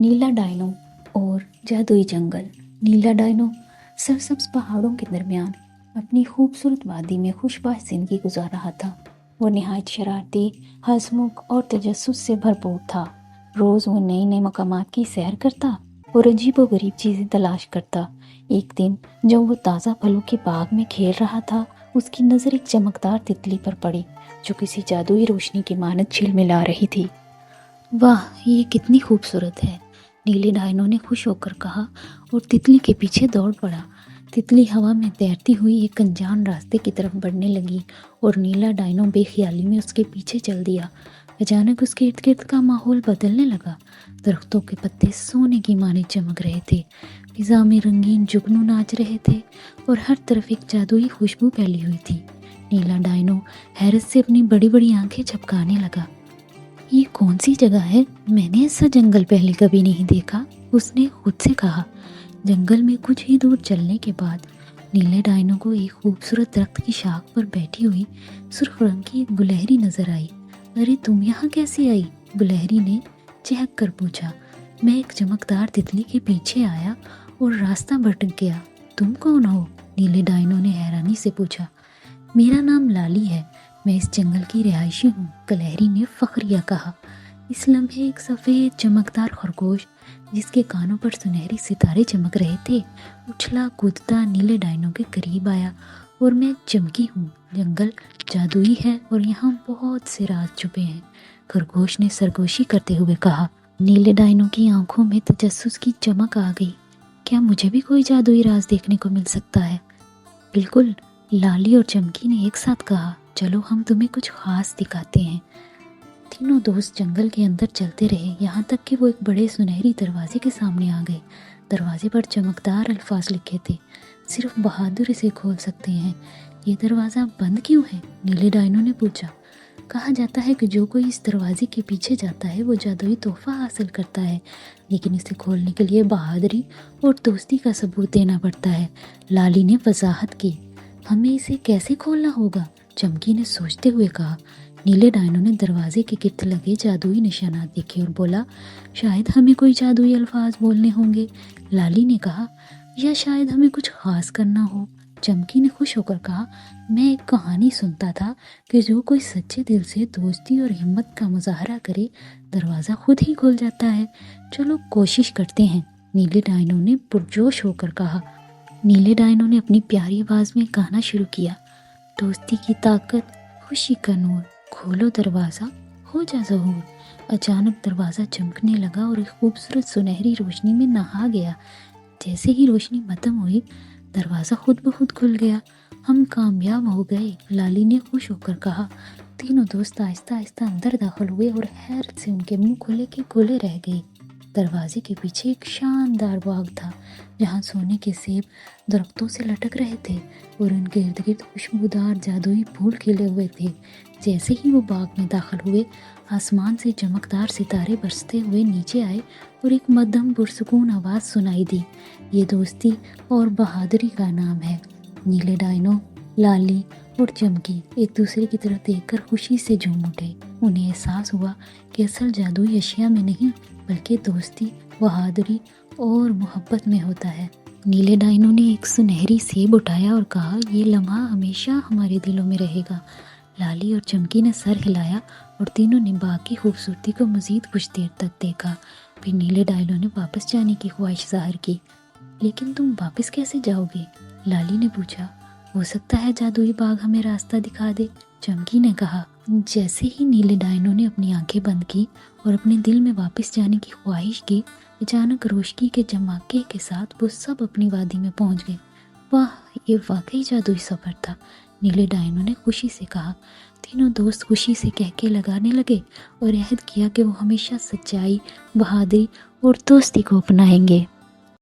नीला dino और जादुई जंगल। नीला dino सरसब्ज पहाड़ों के दरमियान अपनी खूबसूरत वादी में खुशबाश जिंदगी गुजार रहा था। वो निहायत शरारती, हंसमुख और तजस्सुस से भरपूर था। रोज़ वो नए नए मकामात की सैर करता और अजीबोगरीब चीज़ें तलाश करता। एक दिन जब वो ताज़ा फलों के बाग में खेल रहा था, उसकी नज़र एक चमकदार तितली पर पड़ी जो किसी जादुई रोशनी की मानद झिलमिला रही थी। वाह, ये कितनी खूबसूरत है, नीले डायनो ने खुश होकर कहा और तितली के पीछे दौड़ पड़ा। तितली हवा में तैरती हुई एक अनजान रास्ते की तरफ बढ़ने लगी और नीला डायनो बेख्याली में उसके पीछे चल दिया। अचानक उसके इर्द गिर्द का माहौल बदलने लगा। दरख्तों के पत्ते सोने की माने चमक रहे थे, फिजा में रंगीन जुगनू नाच रहे थे और हर तरफ एक जादुई खुशबू फैली हुई थी। नीला डायनो हैरत से अपनी बड़ी बड़ी आंखें झपकाने लगा। ये कौन सी जगह है? मैंने ऐसा जंगल पहले कभी नहीं देखा, उसने खुद से कहा। जंगल में कुछ ही दूर चलने के बाद नीले डायनो को एक खूबसूरत दरख्त की शाख पर बैठी हुई सुर्ख रंग की एक गुलहरी नजर आई। अरे तुम यहाँ कैसे आई? गुलहरी ने चहक कर पूछा। मैं एक चमकदार तितली के पीछे आया और रास्ता भटक गया। तुम कौन हो? नीले डायनो ने हैरानी से पूछा। मेरा नाम लाली है, मैं इस जंगल की रिहायशी हूँ, गुलहरी ने फख्रिया कहा। इस लम्हे एक सफ़ेद चमकदार खरगोश जिसके कानों पर सुनहरी सितारे चमक रहे थे उछला कूदता नीले डायनो के करीब आया। और मैं चमकी हूँ, जंगल जादुई है और यहाँ बहुत से राज छुपे हैं, खरगोश ने सरगोशी करते हुए कहा। नीले डायनो की आंखों में तजस्सुस की चमक आ गई। क्या मुझे भी कोई जादुई राज देखने को मिल सकता है? बिल्कुल, लाली और चमकी ने एक साथ कहा। चलो हम तुम्हें कुछ खास दिखाते हैं। तीनों दोस्त जंगल के अंदर चलते रहे, यहाँ तक कि वो एक बड़े सुनहरी दरवाजे के सामने आ गए। दरवाजे पर चमकदार अल्फाज लिखे थे, सिर्फ बहादुर इसे खोल सकते हैं। ये दरवाज़ा बंद क्यों है? नीले डायनो ने पूछा। कहा जाता है कि जो कोई इस दरवाजे के पीछे जाता है वो जादुई तोहफा हासिल करता है, लेकिन इसे खोलने के लिए बहादुरी और दोस्ती का सबूत देना पड़ता है, लाली ने वजाहत की। हमें इसे कैसे खोलना होगा? चमकी ने सोचते हुए कहा। नीले डायनो ने दरवाजे के गिर्द लगे जादुई निशानात देखे और बोला, शायद हमें कोई जादुई अल्फाज बोलने होंगे। लाली ने कहा, या शायद हमें कुछ खास करना हो। चमकी ने खुश होकर कहा, मैं एक कहानी सुनता था कि जो कोई सच्चे दिल से दोस्ती और हिम्मत का मुजाहरा करे, दरवाज़ा खुद ही खुल जाता है। चलो कोशिश करते हैं, नीले डायनो ने पुरजोश होकर कहा। नीले डायनो ने अपनी प्यारी आवाज़ में गाना शुरू किया। दोस्ती की ताकत, खुशी का नूर, खोलो दरवाज़ा, हो जा ज़हूर। अचानक दरवाज़ा चमकने लगा और एक खूबसूरत सुनहरी रोशनी में नहा गया। जैसे ही रोशनी खत्म हुई, दरवाज़ा खुद ब खुद खुल गया। हम कामयाब हो गए, लाली ने खुश होकर कहा। तीनों दोस्त आहिस्ता आहिस्ता अंदर दाखिल हुए और हैरत से उनके मुंह खुले के खुले रह गए। दरवाजे के पीछे एक शानदार बाग था जहाँ सोने के सेब दरख्तों से लटक रहे थे और उनके इर्द गिर्द खुशबूदार जादुई फूल खिले हुए थे। जैसे ही वो बाग में दाखिल हुए, आसमान से चमकदार सितारे बरसते हुए नीचे आए और एक मध्यम पुरसुकून आवाज़ सुनाई दी। ये दोस्ती और बहादुरी का नाम है। नीले डायनो, लाली और चमकी एक दूसरे की तरफ देखकर खुशी से झूम उठे। उन्हें एहसास हुआ कि असल जादुई अशिया में नहीं, बल्कि दोस्ती, बहादुरी और मोहब्बत में होता है। नीले डायनो ने एक सुनहरी सेब उठाया और कहा, ये लम्हा हमेशा हमारे दिलों में रहेगा। लाली और चमकी ने सर हिलाया और तीनों ने बाग की खूबसूरती को मज़ीद कुछ देर तक देखा। फिर नीले डायनो ने वापस जाने की ख्वाहिश ज़ाहिर की। लेकिन तुम वापस कैसे जाओगे? लाली ने पूछा। हो सकता है जादुई बाग हमें रास्ता दिखा दे, चमकी ने कहा। जैसे ही नीले डायनो ने अपनी आंखें बंद की और अपने दिल में वापस जाने की ख्वाहिश की, अचानक रोशनी के चमके के साथ वो सब अपनी वादी में पहुंच गए। वाह, ये वाकई जादुई सफ़र था, नीले डायनो ने खुशी से कहा। तीनों दोस्त खुशी से कहके लगाने लगे और अहद किया कि वो हमेशा सच्चाई, बहादुरी और दोस्ती को अपनाएंगे।